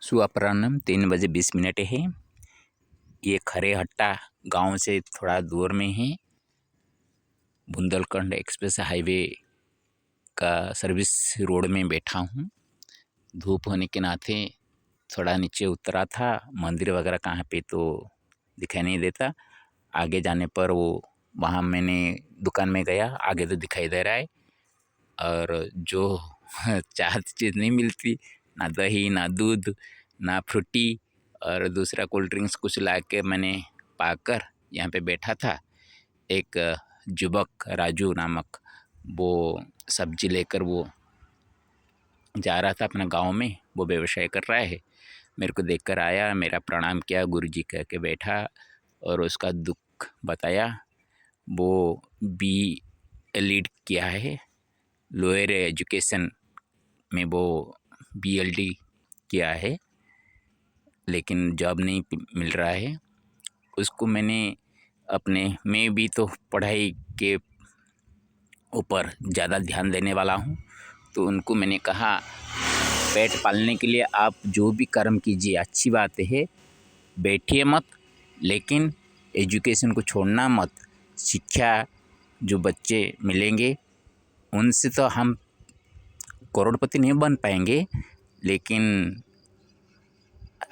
सुअपराह्न 3 बजे 20 मिनट है। ये खरेहट्टा गांव से थोड़ा दूर में है। बुंदेलखंड एक्सप्रेस हाईवे का सर्विस रोड में बैठा हूँ। धूप होने के नाते थोड़ा नीचे उतरा था। मंदिर वगैरह कहाँ पे तो दिखाई नहीं देता। आगे जाने पर वहाँ मैंने दुकान में गया, आगे तो दिखाई दे रहा है। और जो चाहती चीज़ नहीं मिलती, ना दही ना दूध ना फ्रूटी और दूसरा कोल्ड ड्रिंक्स कुछ ला के मैंने पाकर यहाँ पे बैठा था। एक युवक राजू नामक वो सब्जी लेकर वो जा रहा था अपना गांव में। वो व्यवसाय कर रहा है। मेरे को देखकर आया, मेरा प्रणाम किया, गुरुजी कह के बैठा और उसका दुख बताया। वो BLED किया है, लोअर एजुकेशन में वो BLD किया है, लेकिन जॉब नहीं मिल रहा है उसको। मैं भी तो पढ़ाई के ऊपर ज़्यादा ध्यान देने वाला हूँ, तो उनको मैंने कहा पेट पालने के लिए आप जो भी कर्म कीजिए अच्छी बात है, बैठिए मत, लेकिन एजुकेशन को छोड़ना मत। शिक्षा जो बच्चे मिलेंगे उनसे तो हम करोड़पति नहीं बन पाएंगे, लेकिन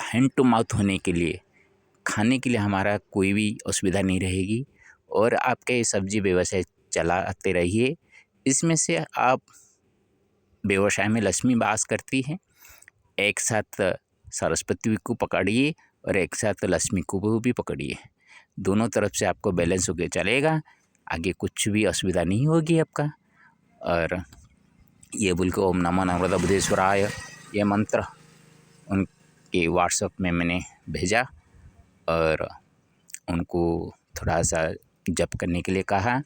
हैंड टू माउथ होने के लिए, खाने के लिए हमारा कोई भी असुविधा नहीं रहेगी। और आपके सब्जी व्यवसाय चलाते रहिए। इसमें से आप व्यवसाय में लक्ष्मी वास करती है। एक साथ सरस्वती को पकड़िए और एक साथ लक्ष्मी को भी पकड़िए। दोनों तरफ से आपको बैलेंस होकर चलेगा, आगे कुछ भी असुविधा नहीं होगी आपका। और ये बोल के ओम नमो नर्मदा बुद्धेश्वराय ये मंत्र उनके व्हाट्सएप में मैंने भेजा और उनको थोड़ा सा जप करने के लिए कहा।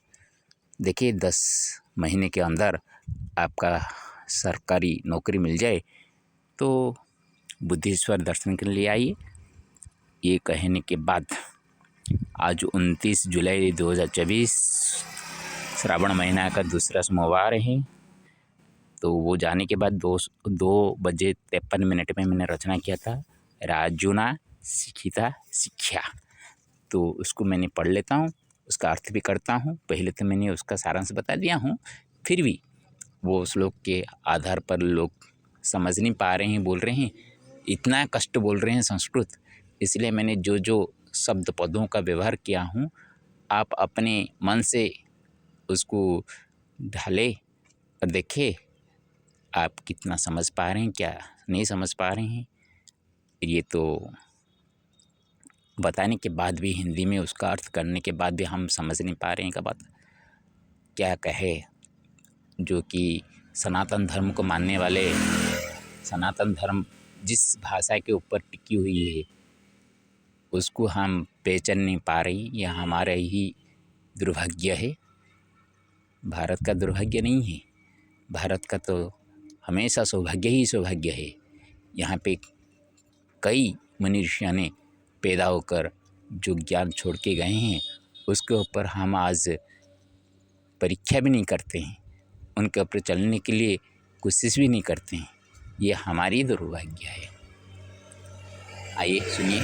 देखिए 10 महीने के अंदर आपका सरकारी नौकरी मिल जाए तो बुद्धेश्वर दर्शन के लिए आइए। ये कहने के बाद आज 29 जुलाई 2024 श्रावण महीना का दूसरा सोमवार है। तो वो जाने के बाद 2 बजे 53 मिनट में मैंने रचना किया था, राजुना शिक्षिता शिक्षा। तो उसको मैंने पढ़ लेता हूँ, उसका अर्थ भी करता हूँ। पहले तो मैंने उसका सारांश बता दिया हूँ, फिर भी वो श्लोक के आधार पर लोग समझ नहीं पा रहे हैं, बोल रहे हैं इतना कष्ट बोल रहे हैं संस्कृत, इसलिए मैंने जो जो शब्द पदों का व्यवहार किया हूँ आप अपने मन से उसको ढाले और देखे आप कितना समझ पा रहे हैं, क्या नहीं समझ पा रहे हैं। ये तो बताने के बाद भी, हिंदी में उसका अर्थ करने के बाद भी हम समझ नहीं पा रहे हैं। का बात क्या कहे, जो कि सनातन धर्म को मानने वाले, सनातन धर्म जिस भाषा के ऊपर टिकी हुई है उसको हम पहचान नहीं पा रही। यह हमारा ही दुर्भाग्य है, भारत का दुर्भाग्य नहीं है। भारत का तो हमेशा सौभाग्य ही सौभाग्य है। यहाँ पे कई मनुष्य ने पैदा होकर जो ज्ञान छोड़ के गए हैं उसके ऊपर हम आज परीक्षा भी नहीं करते हैं, उनके ऊपर चलने के लिए कोशिश भी नहीं करते हैं। ये हमारी दुर्भाग्य है। आइए सुनिए।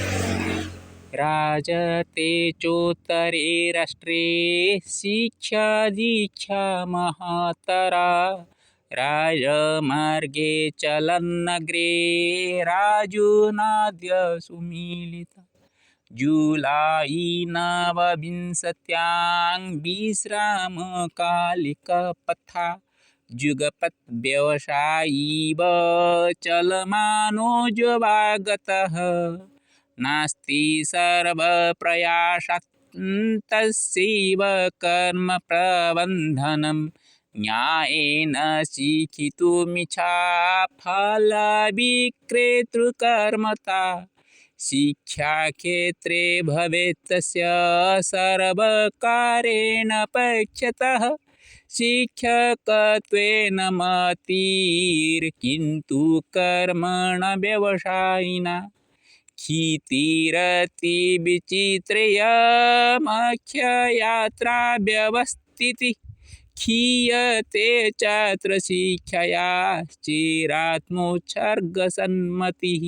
राजते चोत्तरे राष्ट्रे शिक्षा दीक्षा महातरा, राजमार्गे चलन्नग्रे राजुनाद्य सुमीलिता, जुलाई 29 विश्रामकालिकपथा, जुगपत् व्यवसायीव चलमानो जवागतः, नास्ति सर्वप्रयासात् तस्यैव कर्म प्रबन्धनं, न्यायेन शिक्षितुमिच्छा फलविक्रेतृकर्मता, शिक्षाक्षेत्रे भवेत् तस्य सर्वकारेण पक्षतः, शिक्षकत्वेन मतिर्किन्तु कर्मण व्यवसायिना, क्षितिरतिविचित्र्यमख्ययात्रा व्यवस्थितिः, क्षीयते चात्र शिक्षया चिरात्मोत्सर्गसन्मतिः,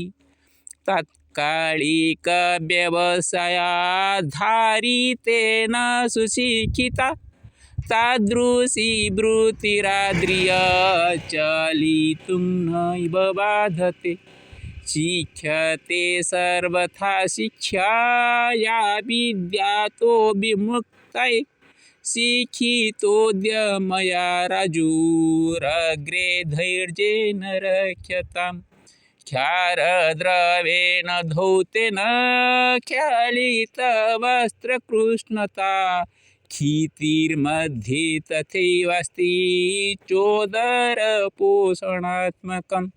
तात्कालिक व्यवसायाधारितेन सुशिक्षिता तादृशी वृत्तिराद्रिय चलितुं नैव बाधते शिक्ष्यते सर्वथा शिक्षाया विद्यातो विमुक्तये शिक्षितोऽद्य मया राजुरग्रे धैर्येण रक्ष्यताम् क्षारद्रवेण धौतेन क्षालितवस्त्रकृष्णता क्षितिर्मध्ये तथैवास्ति चोदरपोषणात्मकम्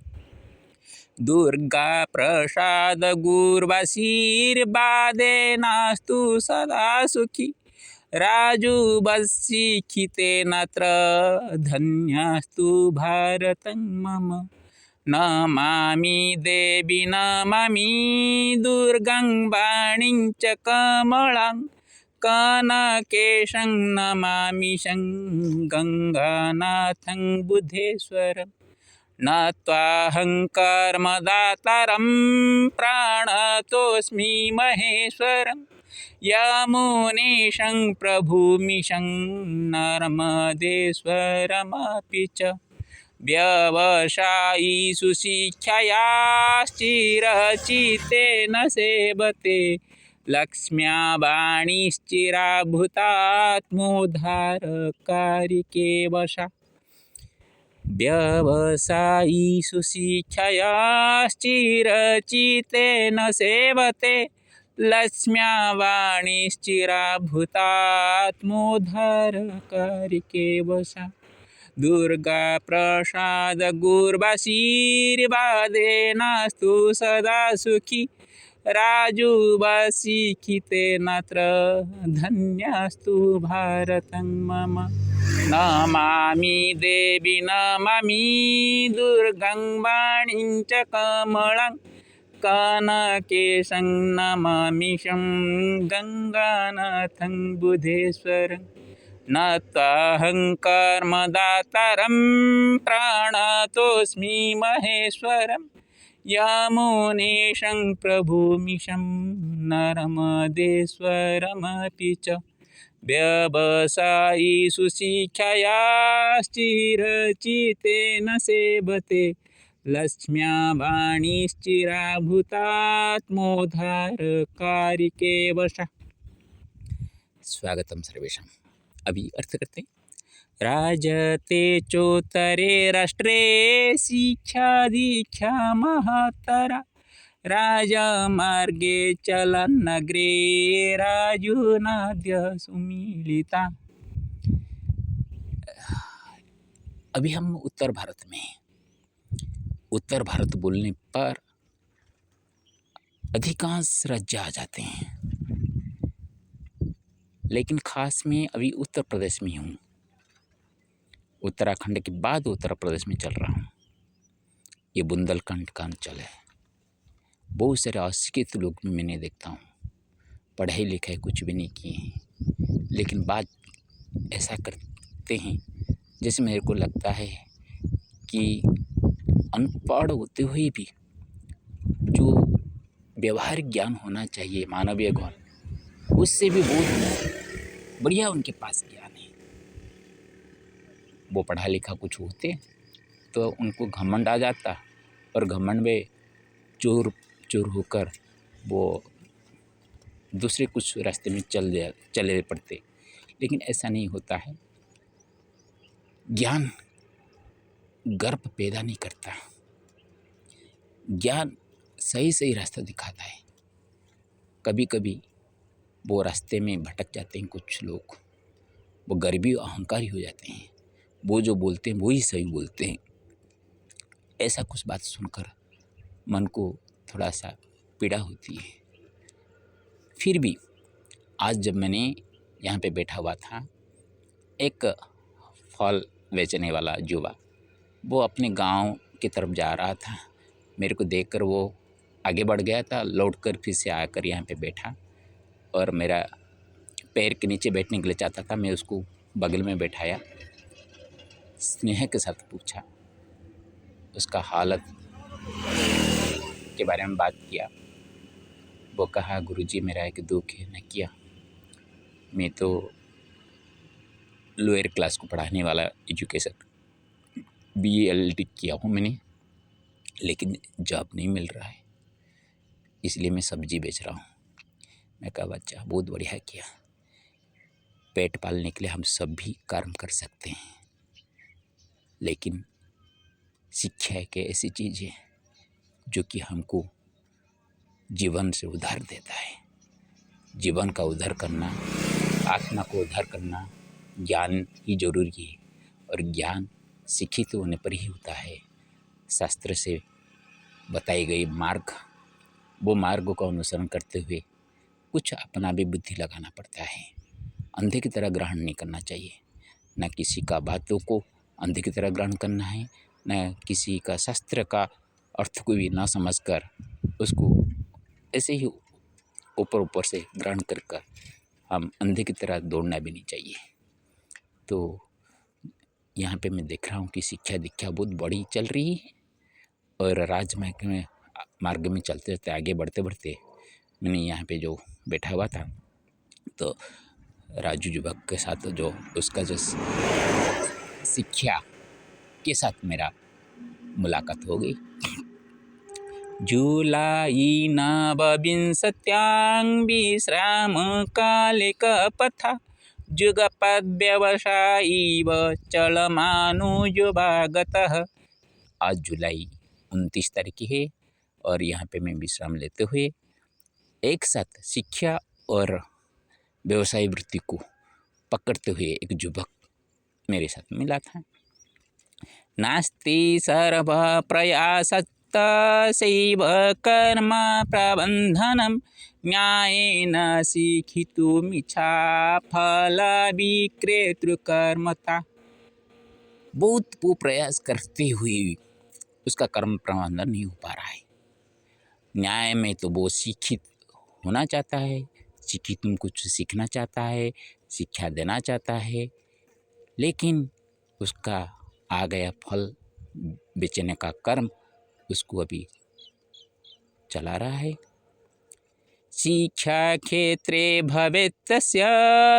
दुर्गाप्रसादगुर्वासीर्वादेनास्तु सदा सुखी राजुवशिक्षितेनात्र धन्यास्तु भारतं मम नमामि देवी नमामि दुर्गां वाणीं च कमलां कनकेशं नमामि गङ्गानाथं बुद्धेश्वरम् नत्वाहङ्कारमदातारं प्राणतोऽस्मि महेश्वरं यमुनेशं प्रभुमीशं नर्मदेश्वरमपि च व्यवसायी सुशिक्षयाश्चिरचितेन सेवते लक्ष्म्या वाणीश्चिराभूतात्मोद्धारकारिके वशा व्यवसायी सुशिक्षयाश्चिरचितेन सेवते लक्ष्म्या वाणीश्चिराभूतात्मोद्धारकारिके वशा दुर्गाप्रसादगुर्वासीर्वादेनास्तु सदा सुखी राजुवशिक्षितेनात्र धन्यास्तु भारतं मम नमामि देवी नमामि दुर्गां वाणीं च कमलां कनकेशं नमामि गङ्गानाथं बुद्धेश्वरं नत्वाहङ्कारमदातारं प्राणतोऽस्मि महेश्वरं यमुनेशं प्रभुमीशं नर्मदेश्वरमपि च व्यवसायी सुशिक्षयाश्चिरचितेन सेवते लक्ष्म्या वाणीश्चिराभूतात्मोद्धारकारिके वशा। स्वागतम सर्वेषाम्। अभी अर्थ करते हैं। राजते चोत्तरे राष्ट्रे शिक्षा दीक्षा महत्तरा राजमार्गे चलन्नग्रे राजुनाद्य सुमीलिता। अभी हम उत्तर भारत में हैं। उत्तर भारत बोलने पर अधिकांश राज्य आ जाते हैं, लेकिन खास में अभी उत्तर प्रदेश में हूँ। उत्तराखंड के बाद उत्तर प्रदेश में चल रहा हूँ। ये बुंदेलखंड का अंचल है। बहुत सारे अशिक्षित लोग भी मैंने देखता हूँ, पढ़ाई लिखाई कुछ भी नहीं किए हैं, लेकिन बात ऐसा करते हैं जैसे मेरे को लगता है कि अनपढ़ होते हुए भी जो व्यवहारिक ज्ञान होना चाहिए, मानवीय ज्ञान, उससे भी बहुत बढ़िया उनके पास ज्ञान है। वो पढ़ा लिखा कुछ होते तो उनको घमंड आ जाता और घमंड में चोर होकर वो दूसरे कुछ रास्ते में चले पड़ते, लेकिन ऐसा नहीं होता है। ज्ञान गर्व पैदा नहीं करता, ज्ञान सही रास्ता दिखाता है। कभी कभी वो रास्ते में भटक जाते हैं कुछ लोग, वो गर्वी अहंकारी हो जाते हैं, वो जो बोलते हैं वही सही बोलते हैं। ऐसा कुछ बात सुनकर मन को थोड़ा सा पीड़ा होती है। फिर भी आज जब मैंने यहाँ पे बैठा हुआ था, एक फल बेचने वाला युवा वो अपने गांव की तरफ जा रहा था। मेरे को देखकर वो आगे बढ़ गया था, लौटकर फिर से आकर यहाँ पे बैठा और मेरा पैर के नीचे बैठने के लिए चाहता था। मैं उसको बगल में बैठाया, स्नेह के साथ पूछा, उसका हालत के बारे में बात किया। वो कहा, गुरुजी मेरा एक दुख है। मैं किया, मैं तो लोअर क्लास को पढ़ाने वाला एजुकेशन BA किया हूँ मैंने, लेकिन जॉब नहीं मिल रहा है, इसलिए मैं सब्जी बेच रहा हूँ। मैं कहा, बच्चा बहुत बढ़िया किया, पेट पालने के लिए हम सब भी कर्म कर सकते हैं, लेकिन शिक्षा एक ऐसी चीज़ है जो कि हमको जीवन से उद्धार देता है। जीवन का उद्धार करना, आत्मा को उद्धार करना ज्ञान ही जरूरी है, और ज्ञान शिक्षित होने पर ही होता है। शास्त्र से बताई गई मार्ग, वो मार्ग को अनुसरण करते हुए कुछ अपना भी बुद्धि लगाना पड़ता है। अंधे की तरह ग्रहण नहीं करना चाहिए, न किसी का बातों को अंधे की तरह ग्रहण करना है, न किसी का शास्त्र का अर्थ को भी ना समझकर उसको ऐसे ही ऊपर ऊपर से ग्रहण कर हम अंधे की तरह दौड़ना भी नहीं चाहिए। तो यहाँ पे मैं देख रहा हूँ कि शिक्षा दीक्षा बहुत बड़ी चल रही है, और राजमार्ग में में चलते चलते आगे बढ़ते बढ़ते मैंने यहाँ पे जो बैठा हुआ था, तो राजू युवक के साथ जो उसका जो शिक्षा के साथ मेरा मुलाकात हो गई। जुलाई नवविंशत्यां विश्रामकाले कपथा जुगपद्व्यवसायीव चलमानो युवागतः। आज जुलाई 29 तारीख है, और यहाँ पे मैं विश्राम लेते हुए एक साथ शिक्षा और व्यवसाय वृत्ति को पकड़ते हुए एक युवक मेरे साथ मिला था। नास्ति सर्व प्रयासत्तसैव कर्म प्रबन्धनं न्यायेन शिक्षितुमिच्छा फलविक्रेतृकर्मता। बहुत वो प्रयास करते हुए उसका कर्म प्रबंधन नहीं हो पा रहा है। न्याय में तो वो शिक्षित होना चाहता है, शिक्षित कुछ सीखना चाहता है, शिक्षा देना चाहता है, लेकिन उसका आ गया फल बेचने का कर्म उसको अभी चला रहा है। शिक्षा क्षेत्रे भवेत्तस्य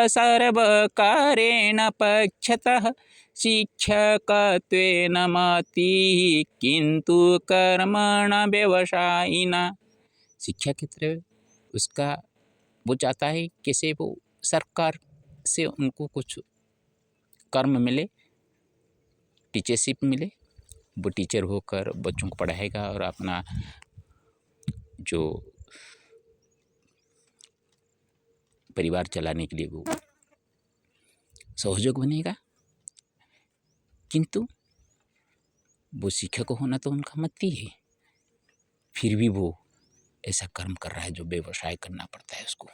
सर्वकारेण पक्षतः शिक्षकत्वेन मतिः किन्तु कर्मण व्यवसायिना। शिक्षा क्षेत्र उसका वो चाहता है कैसे वो सरकार से उनको कुछ कर्म मिले, टीचरशिप मिले, वो टीचर होकर बच्चों को पढ़ाएगा और अपना जो परिवार चलाने के लिए वो सहयोग बनेगा। किंतु वो शिक्षक होना तो उनका मत ही है, फिर भी वो ऐसा कर्म कर रहा है जो व्यवसाय करना पड़ता है, उसको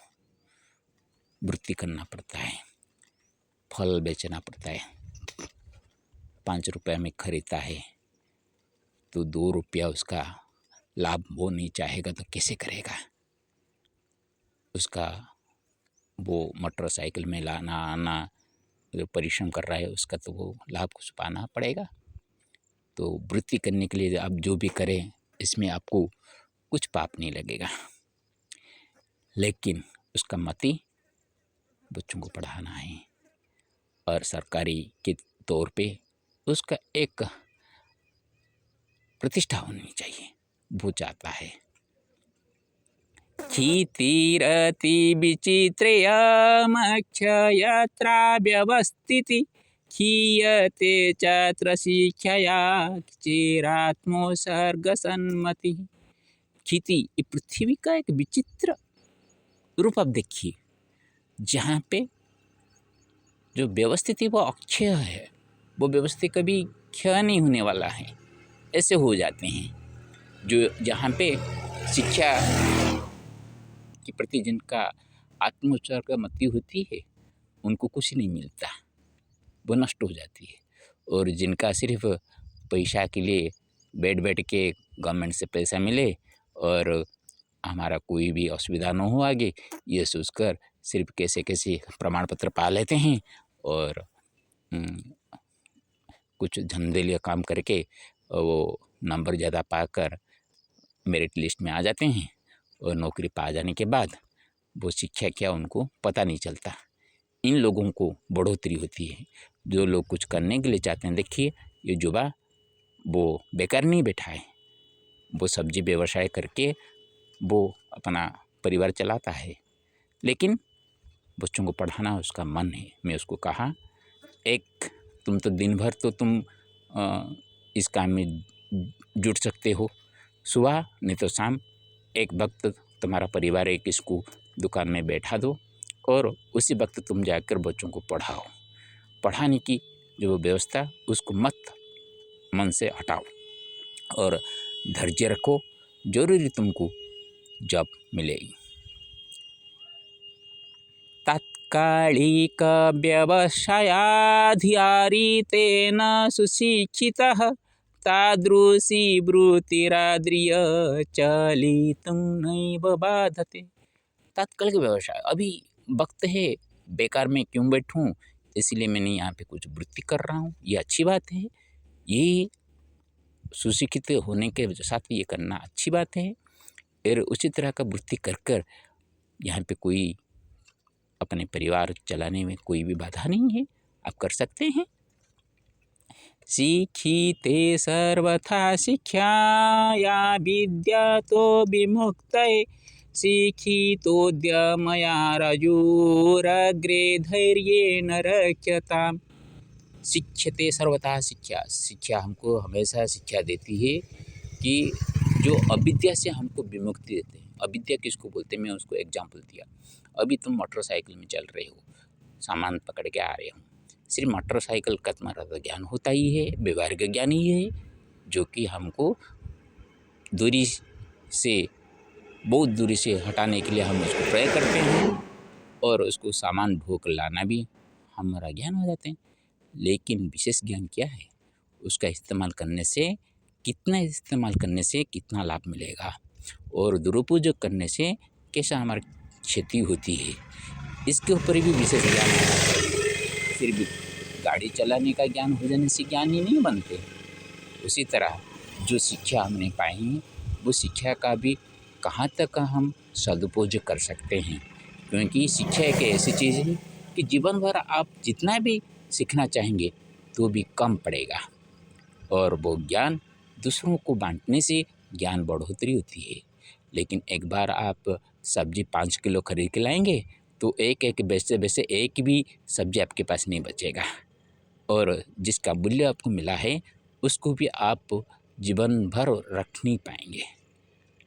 वृत्ति करना पड़ता है, फल बेचना पड़ता है। 5 रुपये में खरीदता है तो 2 रुपया उसका लाभ वो नहीं चाहेगा तो कैसे करेगा। उसका वो मोटरसाइकिल में लाना आना जो परिश्रम कर रहा है उसका तो वो लाभ कुछ पाना पड़ेगा। तो वृत्ति करने के लिए आप जो भी करें इसमें आपको कुछ पाप नहीं लगेगा, लेकिन उसका मति बच्चों को पढ़ाना है और सरकारी के तौर पे उसका एक प्रतिष्ठा होनी चाहिए, वो चाहता है। क्षितिरति विचित्र्यमक्षयत्रा व्यवस्थिति क्षीयते चात्र शिक्षया चिरात्मोसर्गसन्मति। क्षिति ये पृथ्वी का एक विचित्र रूप आप देखिए, जहाँ पे जो व्यवस्थित है वो अक्षय है, वो व्यवस्थित कभी क्षय नहीं होने वाला है, ऐसे हो जाते हैं। जो जहाँ पे शिक्षा के प्रति जिनका आत्मोत्सर्ग मति होती है उनको कुछ नहीं मिलता, वो नष्ट हो जाती है। और जिनका सिर्फ पैसा के लिए बैठ के गवर्नमेंट से पैसा मिले और हमारा कोई भी असुविधा न हो आगे, ये सोचकर सिर्फ कैसे कैसे प्रमाण पत्र पा लेते हैं और कुछ धंधेलिया काम करके वो नंबर ज़्यादा पाकर मेरिट लिस्ट में आ जाते हैं और नौकरी पा जाने के बाद वो शिक्षा क्या उनको पता नहीं चलता। इन लोगों को बढ़ोतरी होती है। जो लोग कुछ करने के लिए चाहते हैं, देखिए ये युवा वो बेकार नहीं बैठा है, वो सब्जी व्यवसाय करके वो अपना परिवार चलाता है, लेकिन बच्चों को पढ़ाना उसका मन है। मैं उसको कहा, एक तुम तो दिन भर तो तुम इस काम में जुट सकते हो, सुबह नहीं तो शाम एक वक्त तुम्हारा परिवार एक इसको दुकान में बैठा दो और उसी वक्त तुम जाकर बच्चों को पढ़ाओ। पढ़ाने की जो व्यवस्था उसको मत मन से हटाओ और धैर्य रखो, जरूरी तुमको जॉब मिलेगी। तात्कालिक व्यवसायाधिकारी तेन सुशिक्षितः तादृशी वृत्तिराद्रिय चलितुं नैव बाधते। तात्कालिक व्यवसाय, अभी वक्त है, बेकार में क्यों बैठूं, इसलिए मैंने यहाँ पे कुछ वृत्ति कर रहा हूँ, ये अच्छी बात है। ये सुशिक्षित होने के साथ ये करना अच्छी बात है। और उसी तरह का वृत्ति कर कर यहाँ पे कोई अपने परिवार चलाने में कोई भी बाधा नहीं है, आप कर सकते हैं। शिक्षिते सर्वथा शिक्षाया विद्यातो विमुक्तये शिक्षितोद्यमया रजोरग्रे धैर्येण रक्षताम्। शिक्षते सर्वथा शिक्षा, शिक्षा हमको हमेशा शिक्षा देती है कि जो अविद्या से हमको विमुक्ति देते हैं। अविद्या किसको बोलते हैं, मैं उसको एग्जाम्पल दिया। अभी तुम मोटरसाइकिल में चल रहे हो, सामान पकड़ के आ रहे हो, सिर्फ मोटरसाइकिल का तुम्हारा तो ज्ञान होता ही है, व्यवहारिक ज्ञान ही है, जो कि हमको दूरी से, बहुत दूरी से हटाने के लिए हम उसको प्रयोग करते हैं और उसको सामान ढोकर लाना भी हमारा ज्ञान हो जाते हैं। लेकिन विशेष ज्ञान क्या है, उसका इस्तेमाल करने से कितना लाभ मिलेगा और दुरुपयोग करने से कैसा हमारी क्षति होती है, इसके ऊपर भी विशेष ज्ञान होना चाहिए। सिर्फ गाड़ी चलाने का ज्ञान हो जाने से ज्ञान ही नहीं बनते। उसी तरह जो शिक्षा हमने पाई है, वो शिक्षा का भी कहाँ तक हम सदुपयोग कर सकते हैं, क्योंकि शिक्षा एक ऐसी चीज़ है कि जीवन भर आप जितना भी सीखना चाहेंगे तो भी कम पड़ेगा और वो ज्ञान दूसरों को बांटने से ज्ञान बढ़ोतरी होती है। लेकिन एक बार आप सब्जी 5 किलो खरीद के लाएंगे तो एक वैसे एक भी सब्जी आपके पास नहीं बचेगा और जिसका मूल्य आपको मिला है उसको भी आप जीवन भर रख नहीं पाएंगे।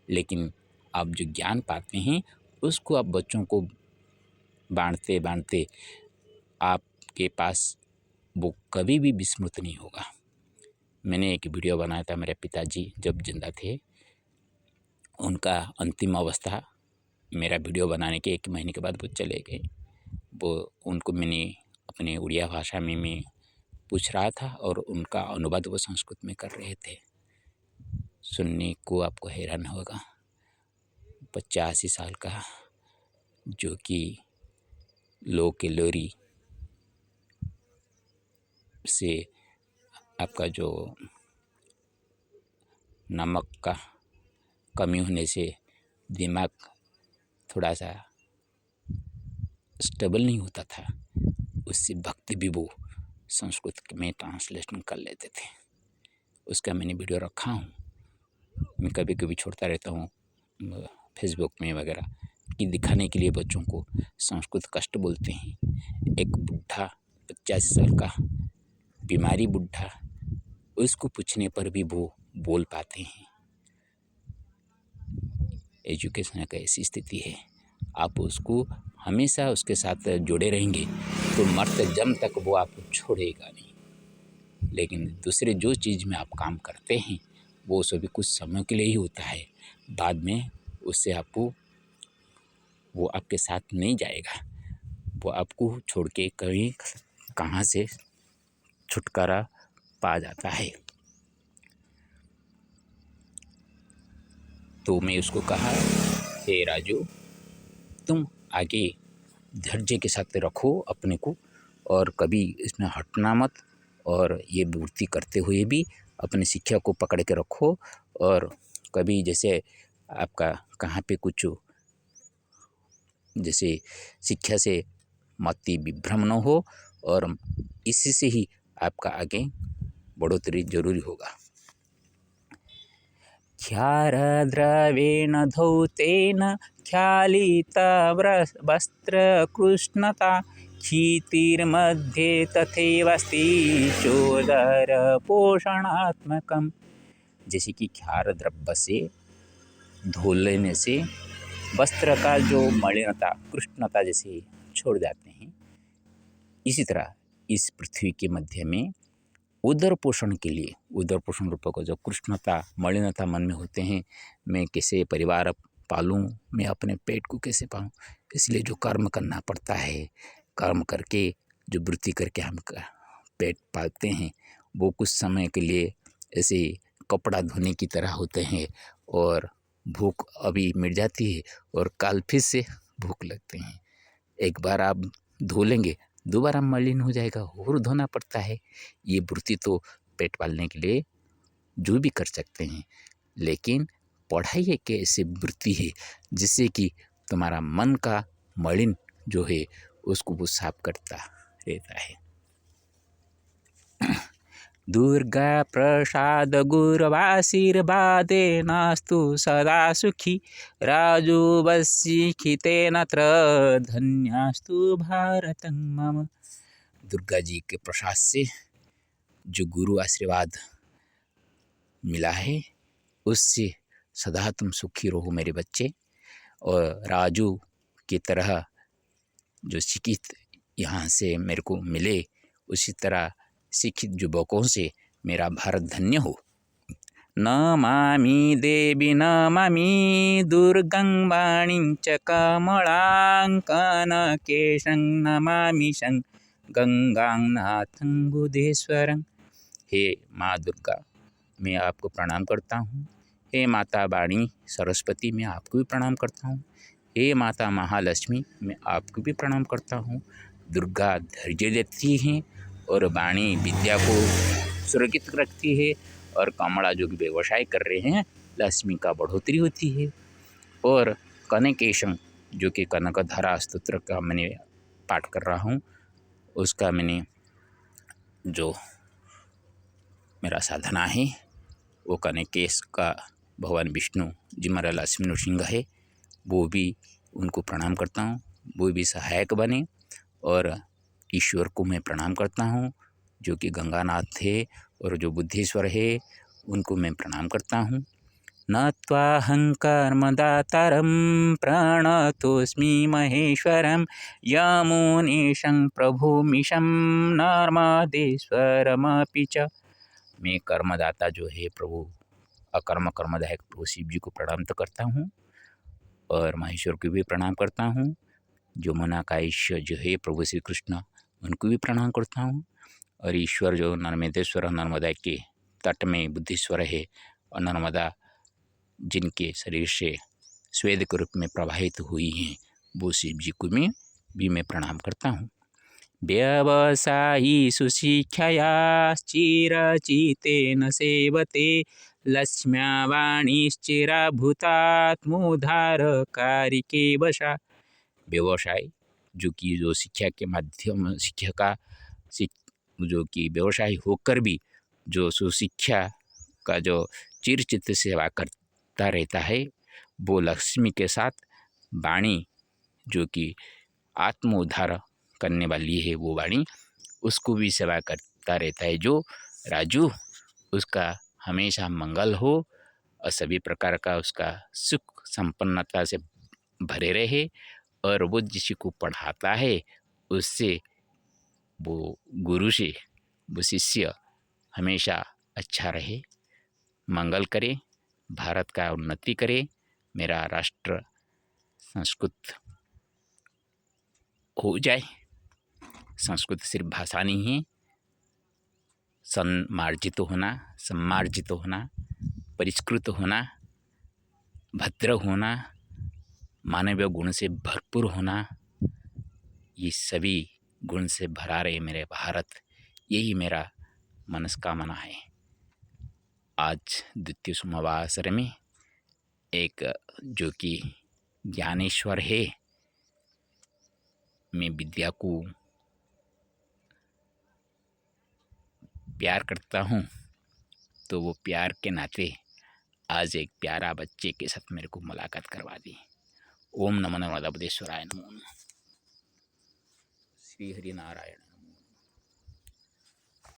लेकिन आप जो ज्ञान पाते हैं उसको आप बच्चों को बांटते बांटते आपके पास वो कभी भी विस्मृत नहीं होगा। मैंने एक वीडियो बनाया था, मेरे पिताजी जब जिंदा थे, उनका अंतिम अवस्था, मेरा वीडियो बनाने के 1 महीने के बाद वो चले गए। वो उनको मैंने अपने उड़िया भाषा में मैं पूछ रहा था और उनका अनुवाद वो संस्कृत में कर रहे थे। सुनने को आपको हैरान होगा, 85 साल का, जो कि लो कैलोरी से आपका जो नमक का कमी होने से दिमाग थोड़ा सा स्टेबल नहीं होता था, उससे भक्ति भी वो संस्कृत में ट्रांसलेशन कर लेते थे। उसका मैंने वीडियो रखा हूँ, मैं कभी कभी छोड़ता रहता हूँ फेसबुक में वगैरह, कि दिखाने के लिए बच्चों को संस्कृत कष्ट बोलते हैं। एक बुढ़ा 85 साल का बीमारी बुढ़ा, उसको पूछने पर भी वो बोल पाते हैं। एजुकेशन का ऐसी स्थिति है, आप उसको हमेशा उसके साथ जुड़े रहेंगे तो मरते जम तक वो आपको छोड़ेगा नहीं। लेकिन दूसरे जो चीज़ में आप काम करते हैं वो सभी कुछ समय के लिए ही होता है, बाद में उससे आपको वो आपके साथ नहीं जाएगा, वो आपको छोड़ के कहीं कहाँ से छुटकारा पा जाता है। तो मैं उसको कहा, हे राजू, तुम आगे धैर्य के साथ रखो अपने को और कभी इसमें हटना मत, और ये वृत्ति करते हुए भी अपने शिक्षा को पकड़ के रखो। और कभी जैसे आपका कहाँ पे कुछ जैसे शिक्षा से मति विभ्रम न हो, और इसी से ही आपका आगे बढ़ोतरी जरूरी होगा। ख्यारद्रवेण धौतेन ख्यालितवस्त्रकृष्णता क्षितिर्मध्ये तथैवस्ति चोदरपोषणात्मकम्। जैसे कि क्षार द्रव्य से धो लेने से वस्त्र का जो मलिनता कृष्णता जैसे छोड़ जाते हैं, इसी तरह इस पृथ्वी के मध्य में उदर पोषण के लिए, उदर पोषण रूप को जो कृष्णता मलिनता मन में होते हैं, मैं कैसे परिवार पालूं, मैं अपने पेट को कैसे पालूं, इसलिए जो कर्म करना पड़ता है, कर्म करके जो वृत्ति करके हम पेट पालते हैं, वो कुछ समय के लिए ऐसे कपड़ा धोने की तरह होते हैं, और भूख अभी मिट जाती है और कल फिर से भूख लगते हैं। एक बार आप धो लेंगे, दोबारा मलिन हो जाएगा और धोना पड़ता है। ये वृत्ति तो पेट पालने के लिए जो भी कर सकते हैं, लेकिन पढ़ाई एक ऐसी वृत्ति है जिससे कि तुम्हारा मन का मलिन जो है उसको वो साफ करता रहता है। दुर्गा प्रसाद गुरवाशीर्वादे नास्तु सदा सुखी राजुवशीखितेनत्र धन्यास्तु भारतं मम। दुर्गा जी के प्रसाद से जो गुरु आशीर्वाद मिला है, उससे सदा तुम सुखी रहो मेरे बच्चे, और राजू की तरह जो शिक्षित यहाँ से मेरे को मिले, उसी तरह शिक्षित युवकों से मेरा भारत धन्य हो। नमामि देवी नमामि दुर्गं वाणीं च कमलां कनकेशं नमामि शं गंगां नाथं बुधेश्वरं। हे माँ दुर्गा, मैं आपको प्रणाम करता हूँ। हे माता वाणी सरस्वती, मैं आपको भी प्रणाम करता हूँ। हे माता महालक्ष्मी, मैं आपको भी प्रणाम करता हूँ। दुर्गा धैर्य देती हैं और वाणी विद्या को सुरक्षित रखती है, और कमला जो कि व्यवसाय कर रहे हैं, लक्ष्मी का बढ़ोतरी होती है। और कनकेशं जो कि कनकधारा स्तोत्र का मैंने पाठ कर रहा हूँ, उसका मैंने जो मेरा साधना है वो कनकेश का भगवान विष्णु जी महाराज लक्ष्मी नृसिंह है, वो भी उनको प्रणाम करता हूँ, वो भी सहायक बने। और ईश्वर को मैं प्रणाम करता हूँ जो कि गंगानाथ है, और जो बुद्धेश्वर है उनको मैं प्रणाम करता हूँ। नत्वाहंकर्मदातारं प्रणतोऽस्मि महेश्वरं यमुनीशं प्रभुमीशं नर्मदेश्वरमपि च। मैं कर्मदाता जो है प्रभु अकर्म कर्मदायक प्रभु शिव जी को प्रणाम तो करता हूँ, और महेश्वर को भी प्रणाम करता हूँ। जो मना का ईश्वर जो है प्रभु श्री कृष्ण, उनको भी प्रणाम करता हूँ। और ईश्वर जो नर्मदेश्वर, नर्मदा के तट में बुद्धेश्वर है, और नर्मदा जिनके शरीर से स्वेद के रूप में प्रवाहित हुई हैं, वो शिव जी को भी मैं प्रणाम करता हूँ। व्यवसायी सुशिक्षया चिरचितेन सेवते लक्ष्म्या वाणीश्चिराभूतात्मोद्धारकारिके वशा। व्यवसाय जो कि जो शिक्षा के माध्यम शिक्षा का जो कि व्यवसाय होकर भी जो सुशिक्षा का जो चिरचित सेवा करता रहता है, वो लक्ष्मी के साथ वाणी जो कि आत्म उद्धार करने वाली है, वो वाणी उसको भी सेवा करता रहता है। जो राजू उसका हमेशा मंगल हो और सभी प्रकार का उसका सुख संपन्नता से भरे रहे, और वो जिसी को पढ़ाता है उससे वो गुरु से वो शिष्य हमेशा अच्छा रहे, मंगल करे, भारत का उन्नति करे, मेरा राष्ट्र संस्कृत हो जाए। संस्कृत सिर्फ भाषा नहीं है, सम्मार्जित होना, सम्मार्जित होना, परिष्कृत होना, भद्र होना, मानवीय गुण से भरपूर होना, ये सभी गुण से भरा रहे मेरे भारत, यही मेरा मनस्कामना है। आज द्वितीय सोमवार में एक जो कि ज्ञानेश्वर है, मैं विद्या को प्यार करता हूँ, तो वो प्यार के नाते आज एक प्यारा बच्चे के साथ मेरे को मुलाकात करवा दी। ओम नमो नर्मदा बुद्धेश्वराय नमो नमः। श्री हरि नारायण।